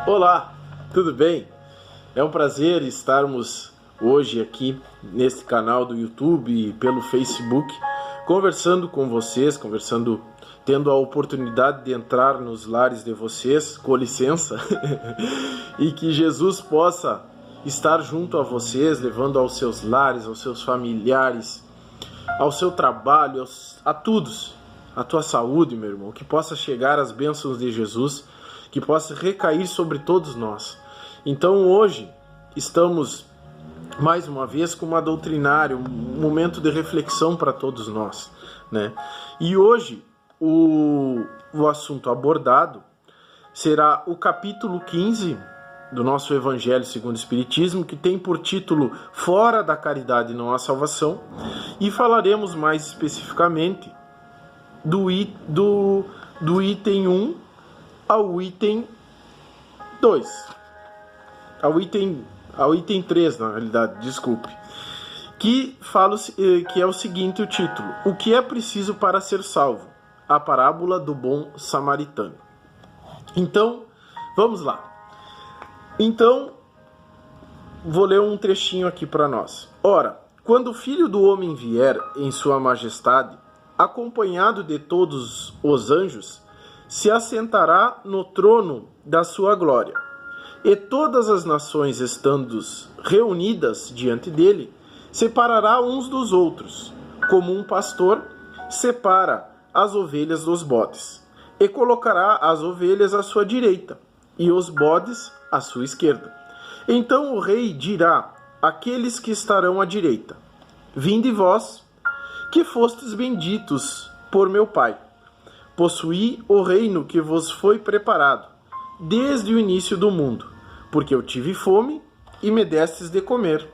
Olá, tudo bem? É um prazer estarmos hoje aqui nesse canal do YouTube e pelo Facebook, conversando com vocês, tendo a oportunidade de entrar nos lares de vocês, com licença, e que Jesus possa estar junto a vocês, levando aos seus lares, aos seus familiares, ao seu trabalho, a todos, a tua saúde, meu irmão, que possa chegar as bênçãos de Jesus, que possa recair sobre todos nós. Então hoje estamos mais uma vez com uma doutrinária, um momento de reflexão para todos nós, né? E hoje o assunto abordado será o capítulo 15 do nosso Evangelho segundo o Espiritismo, que tem por título Fora da Caridade não há salvação, e falaremos mais especificamente do item 1 ao item 2, ao item 3, na realidade, desculpe, que é o seguinte, o título: O que é preciso para ser salvo? A parábola do bom samaritano. Então, vamos lá. Então, vou ler um trechinho aqui para nós. Ora, quando o Filho do Homem vier em sua majestade, acompanhado de todos os anjos, se assentará no trono da sua glória. E todas as nações estando reunidas diante dele, separará uns dos outros, como um pastor separa as ovelhas dos bodes, e colocará as ovelhas à sua direita, e os bodes à sua esquerda. Então o rei dirá àqueles que estarão à direita: Vinde vós, que fostes benditos por meu Pai. Possuí o reino que vos foi preparado desde o início do mundo, porque eu tive fome e me destes de comer,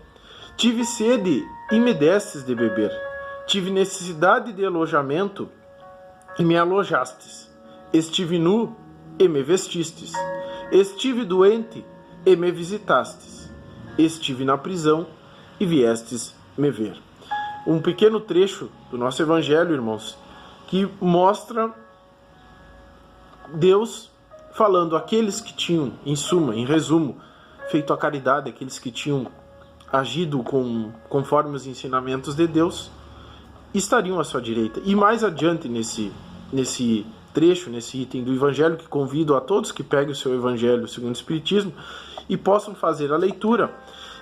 tive sede e me destes de beber, tive necessidade de alojamento e me alojastes, estive nu e me vestistes, estive doente e me visitastes, estive na prisão e viestes me ver. Um pequeno trecho do nosso Evangelho, irmãos, que mostra Deus falando àqueles que tinham, em resumo, feito a caridade, aqueles que tinham agido conforme os ensinamentos de Deus, estariam à sua direita. E mais adiante nesse trecho, nesse item do Evangelho, que convido a todos que peguem o seu Evangelho segundo o Espiritismo e possam fazer a leitura,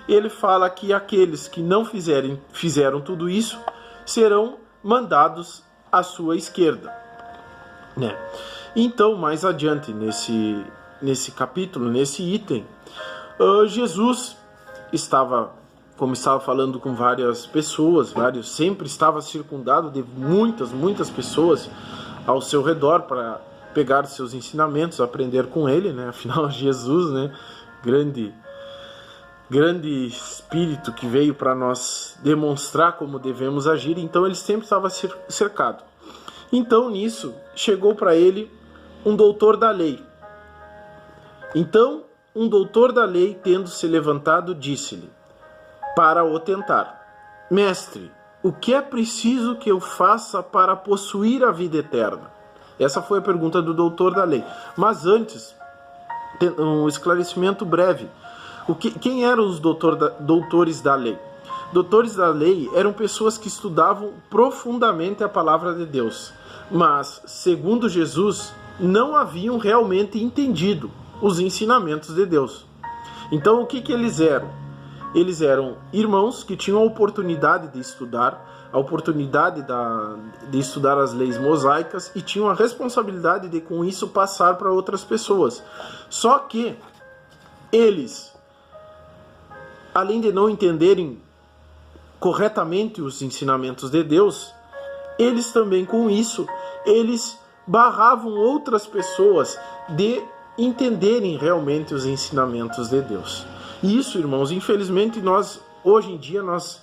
ele fala que aqueles que não fizeram tudo isso serão mandados à sua esquerda, né? Então, mais adiante nesse capítulo, nesse item, Jesus como estava falando com várias pessoas, sempre estava circundado de muitas pessoas ao seu redor para pegar seus ensinamentos, aprender com ele, né? Afinal, Jesus, né? Grande espírito que veio para nos demonstrar como devemos agir, então ele sempre estava cercado. Então, nisso, chegou para ele um doutor da lei. Então, um doutor da lei, tendo se levantado, disse-lhe, para o tentar: Mestre, o que é preciso que eu faça para possuir a vida eterna? Essa foi a pergunta do doutor da lei. Mas antes, um esclarecimento breve. Quem eram os doutores da lei? Doutores da lei eram pessoas que estudavam profundamente a palavra de Deus, mas, segundo Jesus, não haviam realmente entendido os ensinamentos de Deus. Então, o que eles eram? Eles eram irmãos que tinham a oportunidade de estudar, a oportunidade de estudar as leis mosaicas e tinham a responsabilidade de, com isso, passar para outras pessoas. Só que eles, além de não entenderem corretamente os ensinamentos de Deus, eles também, com isso, eles barravam outras pessoas de entenderem realmente os ensinamentos de Deus. E isso, irmãos, infelizmente hoje em dia nós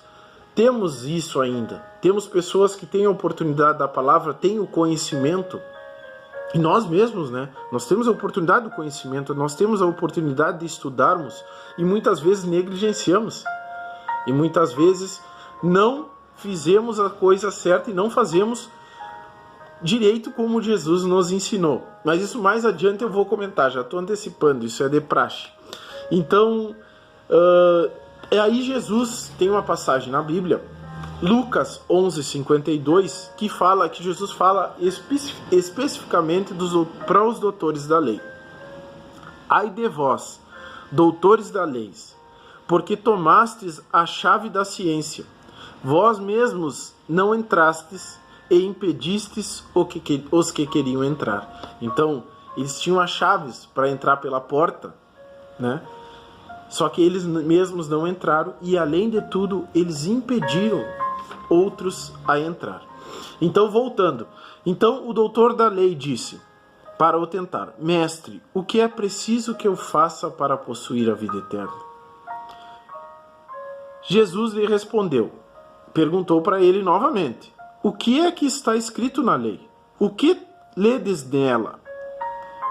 temos isso ainda. Temos pessoas que têm a oportunidade da palavra, têm o conhecimento, e nós mesmos, né? Nós temos a oportunidade do conhecimento, nós temos a oportunidade de estudarmos e muitas vezes negligenciamos. E muitas vezes não fizemos a coisa certa e não fazemos direito como Jesus nos ensinou. Mas isso mais adiante eu vou comentar, já estou antecipando, isso é de praxe. Então, aí Jesus tem uma passagem na Bíblia, Lucas 11:52, que Jesus fala especificamente para os doutores da lei. Ai de vós, doutores da lei, porque tomastes a chave da ciência. Vós mesmos não entrastes e impedistes os que queriam entrar. Então, eles tinham as chaves para entrar pela porta, né? Só que eles mesmos não entraram e, além de tudo, eles impediram outros a entrar. Então, voltando. Então, o doutor da lei disse para o tentar: Mestre, o que é preciso que eu faça para possuir a vida eterna? Jesus lhe respondeu, perguntou para ele novamente: o que é que está escrito na lei? O que ledes nela?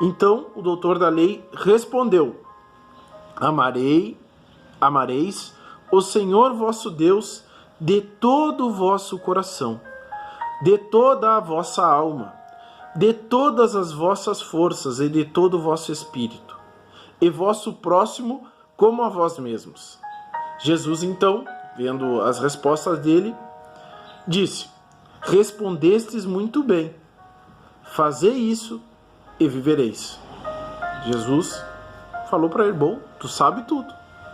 Então, o doutor da lei respondeu: Amareis o Senhor vosso Deus de todo o vosso coração, de toda a vossa alma, de todas as vossas forças e de todo o vosso espírito, e vosso próximo como a vós mesmos. Jesus, então, vendo as respostas dele, disse: respondestes muito bem, fazei isso e vivereis. Jesus falou para ele: bom, tu sabe tudo,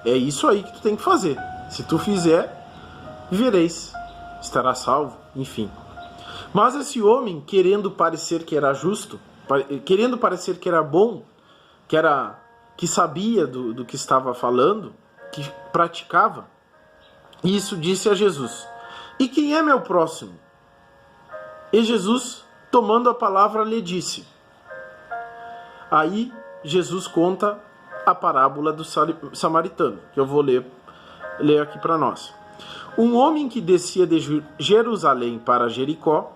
é isso aí que tu tem que fazer. Se tu fizer, vivereis, estará salvo, enfim. Mas esse homem, querendo parecer que era justo, querendo parecer que era bom, que sabia do que estava falando, que praticava, isso disse a Jesus: e quem é meu próximo? E Jesus, tomando a palavra, lhe disse. Aí Jesus conta a parábola do samaritano, que eu vou ler aqui para nós. Um homem que descia de Jerusalém para Jericó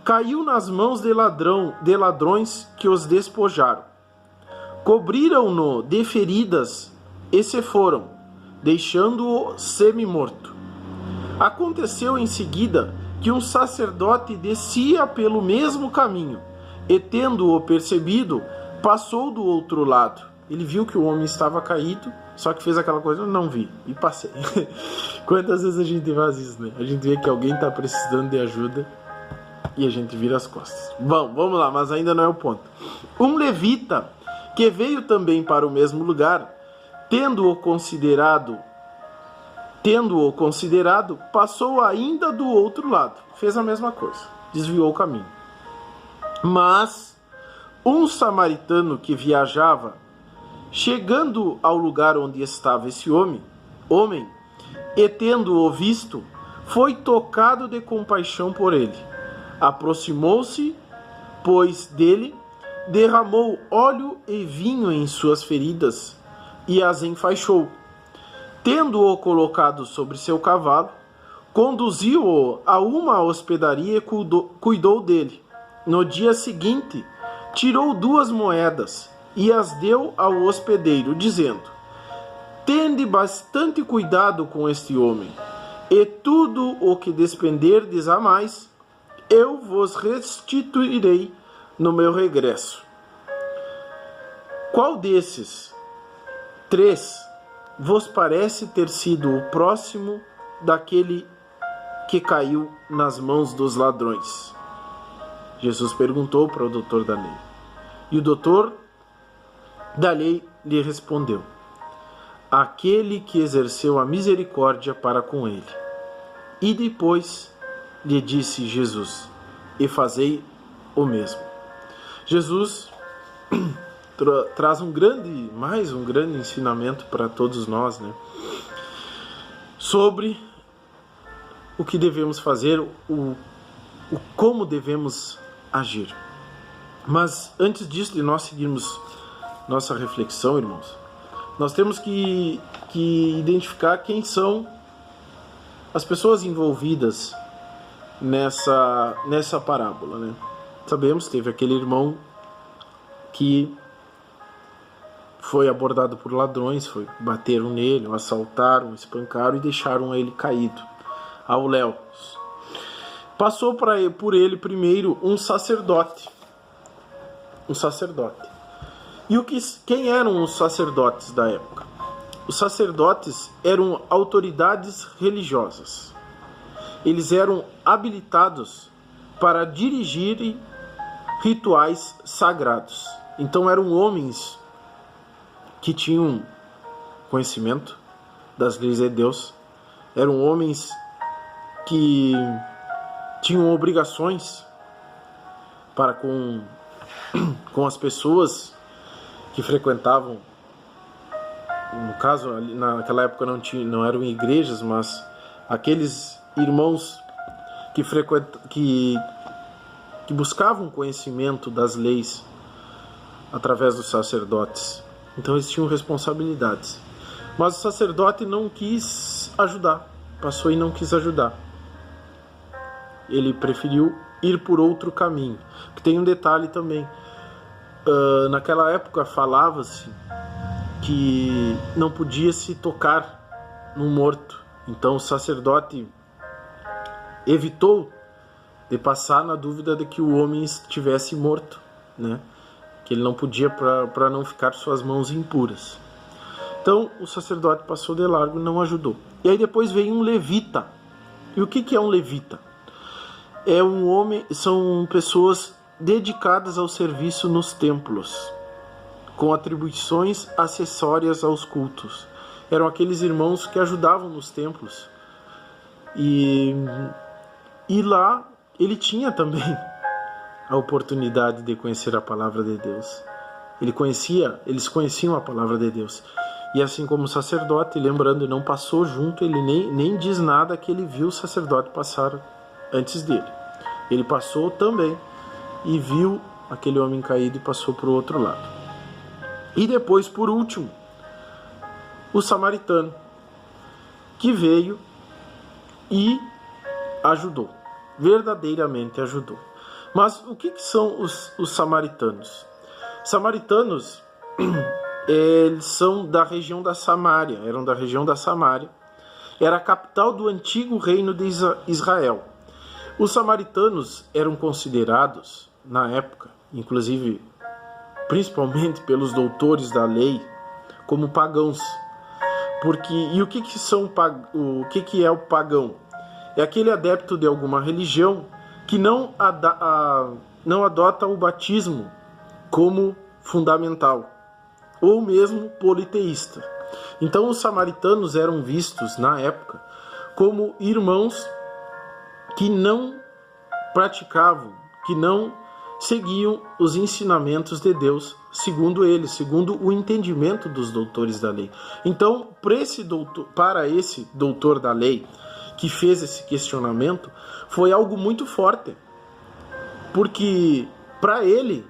caiu nas mãos de ladrões que os despojaram. Cobriram-no de feridas e se foram, deixando-o semi-morto. Aconteceu em seguida que um sacerdote descia pelo mesmo caminho e, tendo-o percebido, passou do outro lado. Ele viu que o homem estava caído, só que fez aquela coisa: não vi, e passei. Quantas vezes a gente faz isso, né? A gente vê que alguém está precisando de ajuda e a gente vira as costas. Bom, vamos lá, mas ainda não é o ponto. Um levita que veio também para o mesmo lugar, tendo-o considerado, passou ainda do outro lado. Fez a mesma coisa, desviou o caminho. Mas um samaritano que viajava, chegando ao lugar onde estava esse homem, e tendo-o visto, foi tocado de compaixão por ele. Aproximou-se, pois, dele, derramou óleo e vinho em suas feridas e as enfaixou. Tendo-o colocado sobre seu cavalo, conduziu-o a uma hospedaria e cuidou dele. No dia seguinte, tirou 2 moedas e as deu ao hospedeiro, dizendo: tende bastante cuidado com este homem, e tudo o que despenderdes a mais, eu vos restituirei no meu regresso. Qual desses 3 vos parece ter sido o próximo daquele que caiu nas mãos dos ladrões? Jesus perguntou para o doutor da lei. E o doutor da lei lhe respondeu: aquele que exerceu a misericórdia para com ele. E depois lhe disse Jesus: e fazei o mesmo. Jesus traz mais um grande ensinamento para todos nós, né? Sobre o que devemos fazer, o como devemos agir. Mas antes disso, de nós seguirmos nossa reflexão, irmãos, nós temos que identificar quem são as pessoas envolvidas nessa parábola, né? Sabemos que teve aquele irmão que foi abordado por ladrões, bateram nele, o assaltaram, espancaram e deixaram ele caído ao léu. Passou por ele primeiro um sacerdote. E quem eram os sacerdotes da época? Os sacerdotes eram autoridades religiosas. Eles eram habilitados para dirigirem rituais sagrados. Então eram homens que tinham conhecimento das leis de Deus. Eram homens que tinham obrigações para com as pessoas que frequentavam. No caso, naquela época não eram igrejas, mas aqueles irmãos que buscavam conhecimento das leis através dos sacerdotes. Então eles tinham responsabilidades. Mas o sacerdote não quis ajudar, passou e não quis ajudar. Ele preferiu ir por outro caminho. Que tem um detalhe também. Naquela época falava-se que não podia se tocar no morto. Então o sacerdote evitou de passar na dúvida de que o homem estivesse morto, né? Que ele não podia, para não ficar suas mãos impuras. Então o sacerdote passou de largo e não ajudou. E aí depois veio um levita. E o que é um levita? É um homem, são pessoas dedicadas ao serviço nos templos, com atribuições acessórias aos cultos. Eram aqueles irmãos que ajudavam nos templos. E lá ele tinha também a oportunidade de conhecer a palavra de Deus. Eles conheciam a palavra de Deus. E assim como o sacerdote, lembrando, não passou junto, ele nem diz nada que ele viu o sacerdote passar antes dele. Ele passou também e viu aquele homem caído e passou para o outro lado. E depois, por último, o samaritano, que veio e ajudou, verdadeiramente ajudou. Mas o que são os samaritanos? Samaritanos, eles são da região da Samária, eram da região da Samária. Era a capital do antigo reino de Israel. Os samaritanos eram considerados, na época, inclusive, principalmente pelos doutores da lei, como pagãos. E o que é o pagão? É aquele adepto de alguma religião que não adota o batismo como fundamental, ou mesmo politeísta. Então os samaritanos eram vistos na época como irmãos que não praticavam, que não seguiam os ensinamentos de Deus, segundo eles, segundo o entendimento dos doutores da lei. Então, para esse doutor da lei que fez esse questionamento, foi algo muito forte, porque para ele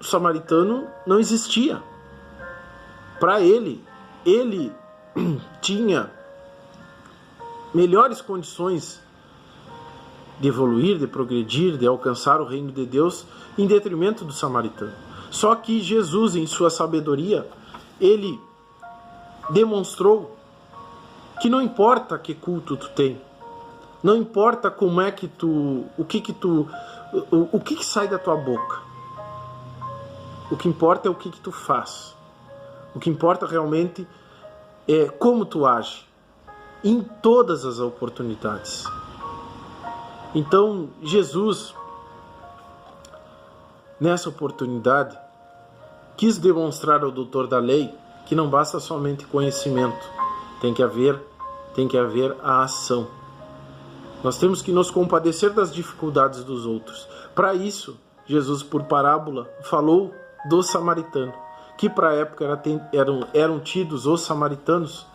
o samaritano não existia. Para ele tinha melhores condições de evoluir, de progredir, de alcançar o reino de Deus, em detrimento do samaritano. Só que Jesus, em sua sabedoria, ele demonstrou que não importa que culto tu tem, não importa como é que o que sai da tua boca. O que importa é o que tu faz. O que importa realmente é como tu age em todas as oportunidades. Então, Jesus, nessa oportunidade, quis demonstrar ao doutor da lei que não basta somente conhecimento, tem que haver a ação. Nós temos que nos compadecer das dificuldades dos outros. Para isso, Jesus, por parábola, falou do samaritano, que para a época eram tidos os samaritanos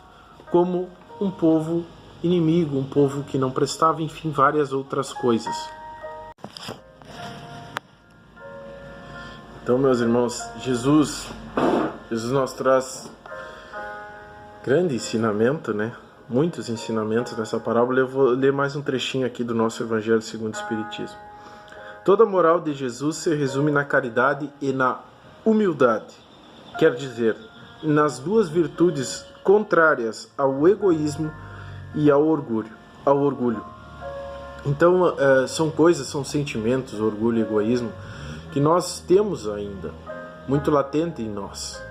como um povo inimigo, um povo que não prestava, enfim, várias outras coisas. Então, meus irmãos, Jesus nos traz grande ensinamento, né? Muitos ensinamentos nessa parábola. Eu vou ler mais um trechinho aqui do nosso Evangelho segundo o Espiritismo. Toda a moral de Jesus se resume na caridade e na humildade, quer dizer, nas duas virtudes contrárias ao egoísmo e ao orgulho. Então, são coisas, são sentimentos, orgulho e egoísmo que nós temos ainda, muito latente em nós.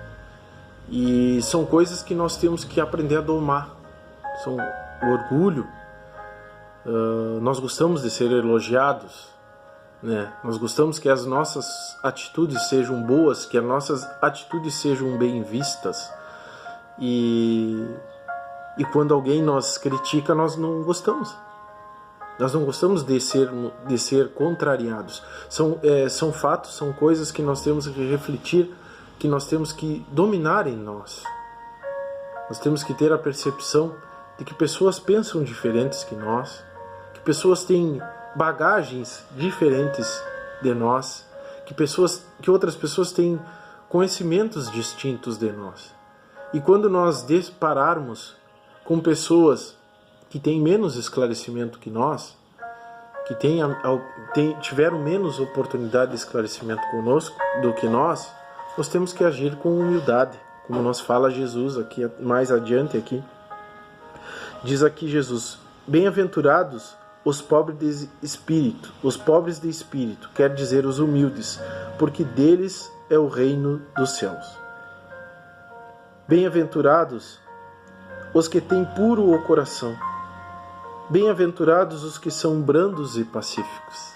E são coisas que nós temos que aprender a domar. São o orgulho. Nós gostamos de ser elogiados, né? Nós gostamos que as nossas atitudes sejam boas, que as nossas atitudes sejam bem vistas. E quando alguém nos critica, nós não gostamos. Nós não gostamos de ser contrariados. São fatos, são coisas que nós temos que refletir, que nós temos que dominar em nós. Nós temos que ter a percepção de que pessoas pensam diferentes que nós, que pessoas têm bagagens diferentes de nós, que outras pessoas têm conhecimentos distintos de nós. E quando nós depararmos com pessoas que têm menos esclarecimento que nós, que tiveram menos oportunidade de esclarecimento conosco do que nós temos que agir com humildade, como nos fala Jesus aqui mais adiante aqui. Diz aqui Jesus: bem-aventurados os pobres de espírito, quer dizer os humildes, porque deles é o reino dos céus. Bem-aventurados os que têm puro o coração. Bem-aventurados os que são brandos e pacíficos.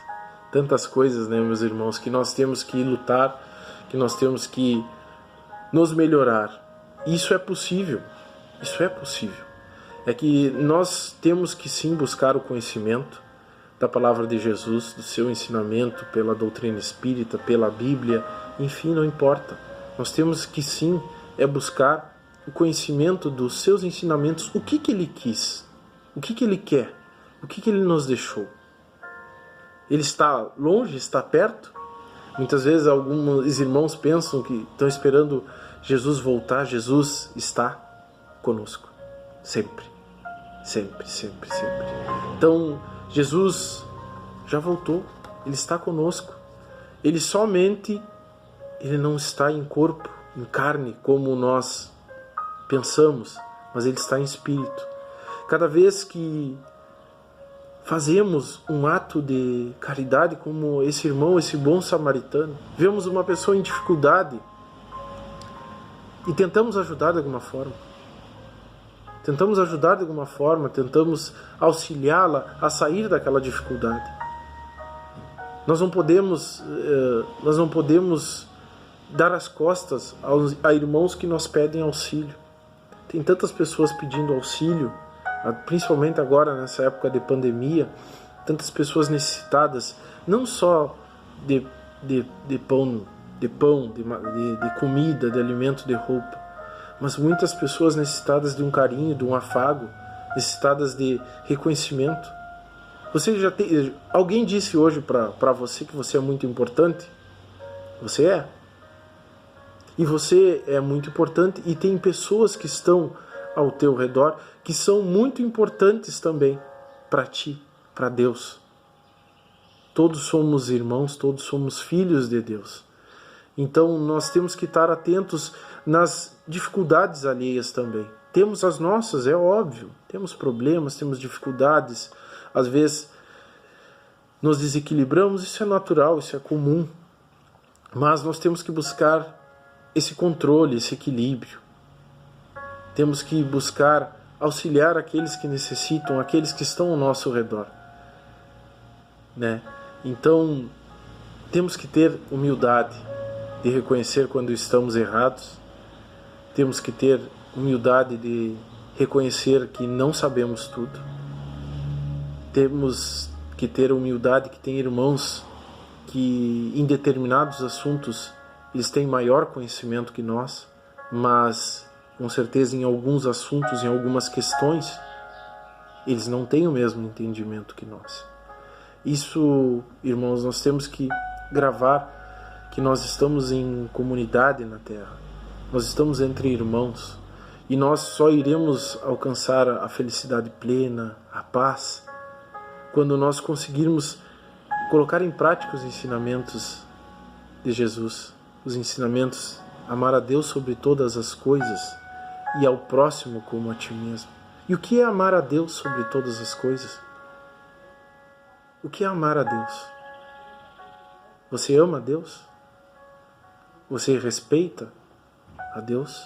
Tantas coisas, né, meus irmãos, que nós temos que lutar, que nós temos que nos melhorar. Isso é possível. Isso é possível. É que nós temos que sim buscar o conhecimento da palavra de Jesus, do seu ensinamento, pela doutrina espírita, pela Bíblia, enfim, não importa. Nós temos que sim buscar o conhecimento dos seus ensinamentos, o que ele quis, o que ele quer, o que ele nos deixou. Ele está longe, está perto? Muitas vezes alguns irmãos pensam que estão esperando Jesus voltar. Jesus está conosco, sempre, sempre, sempre, sempre. Então, Jesus já voltou, Ele está conosco. Ele não está em corpo, em carne, como nós pensamos, mas Ele está em espírito. Cada vez que fazemos um ato de caridade como esse irmão, esse bom samaritano, vemos uma pessoa em dificuldade e tentamos ajudar de alguma forma. Tentamos ajudar de alguma forma, tentamos auxiliá-la a sair daquela dificuldade. Nós não podemos dar as costas a irmãos que nos pedem auxílio. Tem tantas pessoas pedindo auxílio, principalmente agora nessa época de pandemia, tantas pessoas necessitadas, não só de pão, de comida, de alimento, de roupa, mas muitas pessoas necessitadas de um carinho, de um afago, necessitadas de reconhecimento. Alguém disse hoje para você que você é muito importante? Você é. E você é muito importante, e tem pessoas que estão ao teu redor que são muito importantes também para ti, para Deus. Todos somos irmãos, todos somos filhos de Deus. Então nós temos que estar atentos nas dificuldades alheias também. Temos as nossas, é óbvio, temos problemas, temos dificuldades, às vezes nos desequilibramos, isso é natural, isso é comum, mas nós temos que buscar esse controle, esse equilíbrio. Temos que buscar auxiliar aqueles que necessitam, aqueles que estão ao nosso redor, né? Então, temos que ter humildade de reconhecer quando estamos errados. Temos que ter humildade de reconhecer que não sabemos tudo. Temos que ter humildade que tem irmãos que em determinados assuntos eles têm maior conhecimento que nós, mas com certeza em alguns assuntos, em algumas questões, eles não têm o mesmo entendimento que nós. Isso, irmãos, nós temos que gravar que nós estamos em comunidade na Terra. Nós estamos entre irmãos e nós só iremos alcançar a felicidade plena, a paz, quando nós conseguirmos colocar em prática os ensinamentos de Jesus, os ensinamentos, amar a Deus sobre todas as coisas e ao próximo como a ti mesmo. E o que é amar a Deus sobre todas as coisas? O que é amar a Deus? Você ama a Deus? Você respeita a Deus?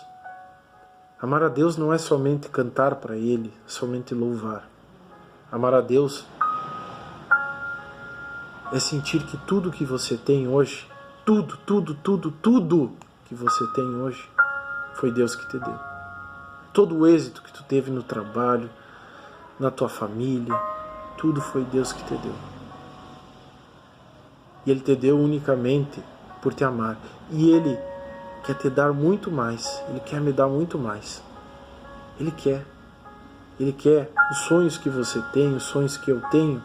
Amar a Deus não é somente cantar para Ele, somente louvar. Amar a Deus é sentir que tudo que você tem hoje, tudo que você tem hoje, foi Deus que te deu. Todo o êxito que tu teve no trabalho, na tua família, tudo foi Deus que te deu. E Ele te deu unicamente por te amar. E Ele quer te dar muito mais. Ele quer me dar muito mais. Ele quer. Ele quer. Os sonhos que você tem, os sonhos que eu tenho,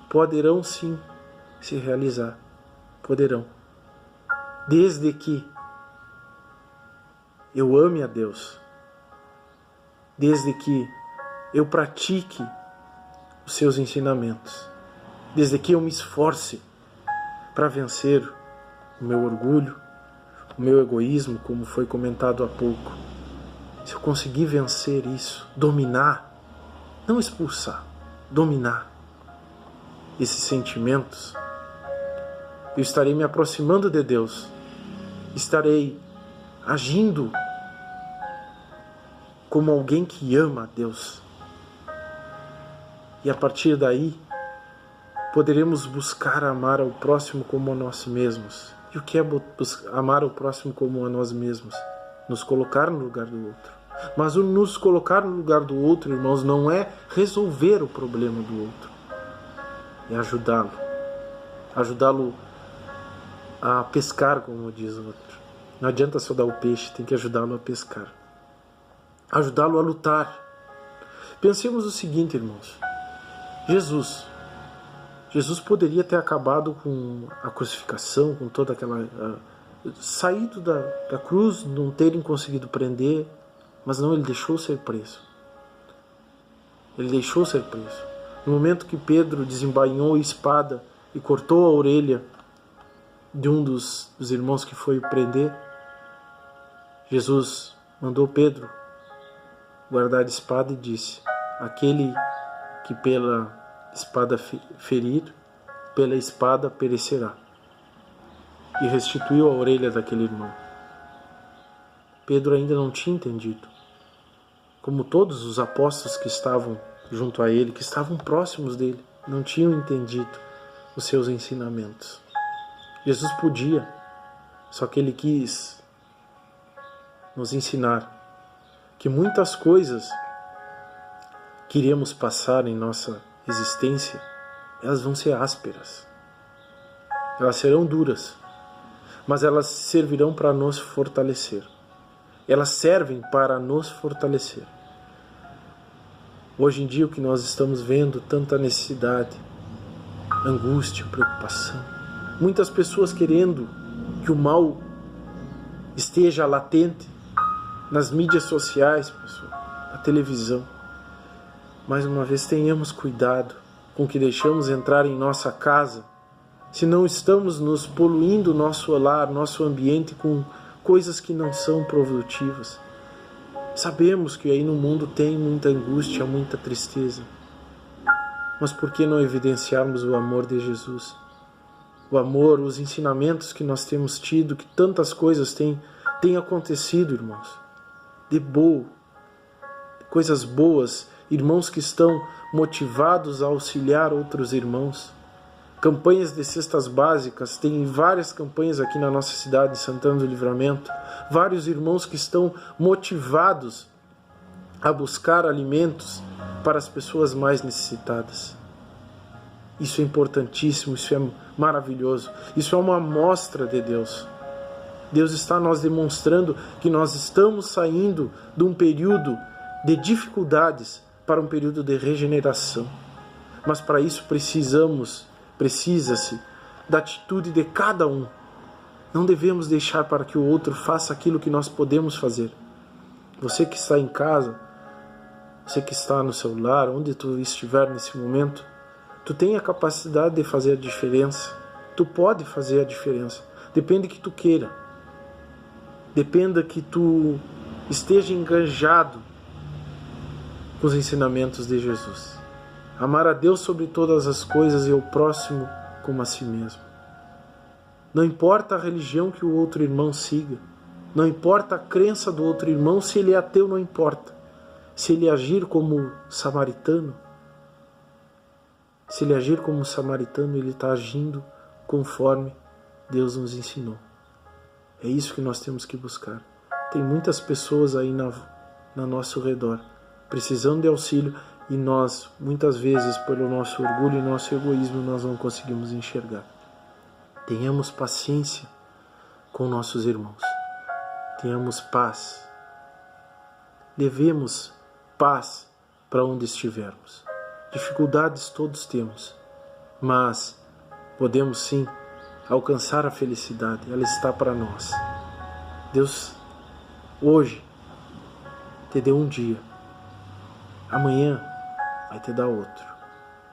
poderão sim se realizar. Poderão. Desde que eu ame a Deus. Desde que eu pratique os seus ensinamentos. Desde que eu me esforce para vencer o meu orgulho, o meu egoísmo, como foi comentado há pouco. Se eu conseguir vencer isso, dominar, não expulsar, dominar esses sentimentos, eu estarei me aproximando de Deus, estarei agindo como alguém que ama a Deus. E a partir daí, poderemos buscar amar ao próximo como a nós mesmos. E o que é amar ao próximo como a nós mesmos? Nos colocar no lugar do outro. Mas o nos colocar no lugar do outro, irmãos, não é resolver o problema do outro. É ajudá-lo. Ajudá-lo a pescar, como diz o outro. Não adianta só dar o peixe, tem que ajudá-lo a pescar. Ajudá-lo a lutar. Pensemos o seguinte, irmãos. Jesus poderia ter acabado com a crucificação, com toda aquela... saído da cruz, não terem conseguido prender, mas não, Ele deixou ser preso. Ele deixou ser preso. No momento que Pedro desembainhou a espada e cortou a orelha de um dos irmãos que foi prender, Jesus mandou Pedro guardar a espada e disse: aquele que pela espada ferir, pela espada perecerá. E restituiu a orelha daquele irmão. Pedro ainda não tinha entendido. Como todos os apóstolos que estavam junto a ele, que estavam próximos dele, não tinham entendido os seus ensinamentos. Jesus podia, só que Ele quis nos ensinar que muitas coisas que iremos passar em nossa existência, elas vão ser ásperas. Elas serão duras, mas elas servirão para nos fortalecer. Elas servem para nos fortalecer. Hoje em dia o que nós estamos vendo, tanta necessidade, angústia, preocupação. Muitas pessoas querendo que o mal esteja latente nas mídias sociais, pessoal, na televisão. Mais uma vez, tenhamos cuidado com o que deixamos entrar em nossa casa, se não estamos nos poluindo nosso lar, nosso ambiente com coisas que não são produtivas. Sabemos que aí no mundo tem muita angústia, muita tristeza. Mas por que não evidenciarmos o amor de Jesus? O amor, os ensinamentos que nós temos tido, que tantas coisas têm acontecido, irmãos. De boa, coisas boas, irmãos que estão motivados a auxiliar outros irmãos. Campanhas de cestas básicas, tem várias campanhas aqui na nossa cidade de Santana do Livramento. Vários irmãos que estão motivados a buscar alimentos para as pessoas mais necessitadas. Isso é importantíssimo, isso é maravilhoso. Isso é uma amostra de Deus. Deus está nos demonstrando que nós estamos saindo de um período de dificuldades para um período de regeneração. Mas para isso precisa-se da atitude de cada um. Não devemos deixar para que o outro faça aquilo que nós podemos fazer. Você que está em casa, você que está no seu lar, onde tu estiver nesse momento, tu tem a capacidade de fazer a diferença. Tu pode fazer a diferença. Depende que tu queira. Dependa que tu esteja engajado com os ensinamentos de Jesus. Amar a Deus sobre todas as coisas e ao próximo como a si mesmo. Não importa a religião que o outro irmão siga, não importa a crença do outro irmão, se ele é ateu, não importa. Se ele agir como samaritano, ele está agindo conforme Deus nos ensinou. É isso que nós temos que buscar. Tem muitas pessoas aí no nosso redor, precisando de auxílio, e nós, muitas vezes, pelo nosso orgulho e nosso egoísmo, nós não conseguimos enxergar. Tenhamos paciência com nossos irmãos. Tenhamos paz. Devemos paz para onde estivermos. Dificuldades todos temos, mas podemos sim alcançar a felicidade. Ela está para nós. Deus hoje te deu um dia. Amanhã vai te dar outro.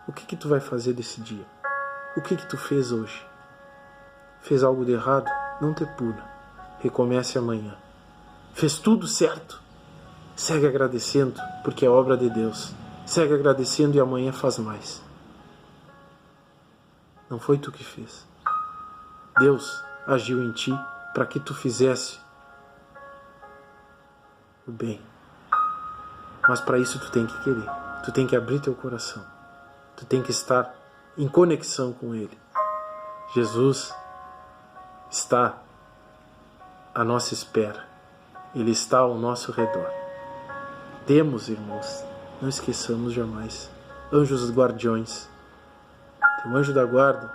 O que tu vai fazer desse dia? O que tu fez hoje? Fez algo de errado? Não te puna. Recomece amanhã. Fez tudo certo? Segue agradecendo, porque é obra de Deus. Segue agradecendo e amanhã faz mais. Não foi tu que fez. Deus agiu em ti para que tu fizesse o bem. Mas para isso tu tem que querer. Tu tem que abrir teu coração. Tu tem que estar em conexão com Ele. Jesus está à nossa espera. Ele está ao nosso redor. Temos, irmãos, não esqueçamos jamais, anjos guardiões. Teu anjo da guarda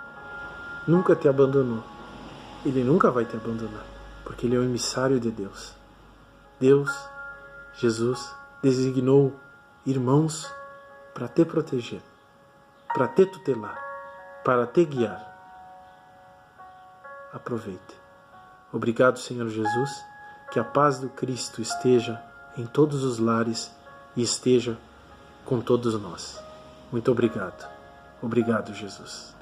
nunca te abandonou. Ele nunca vai te abandonar, porque ele é o emissário de Deus. Deus, Jesus, designou irmãos para te proteger, para te tutelar, para te guiar. Aproveite. Obrigado, Senhor Jesus, que a paz do Cristo esteja em todos os lares e esteja com todos nós. Muito obrigado. Obrigado, Jesus.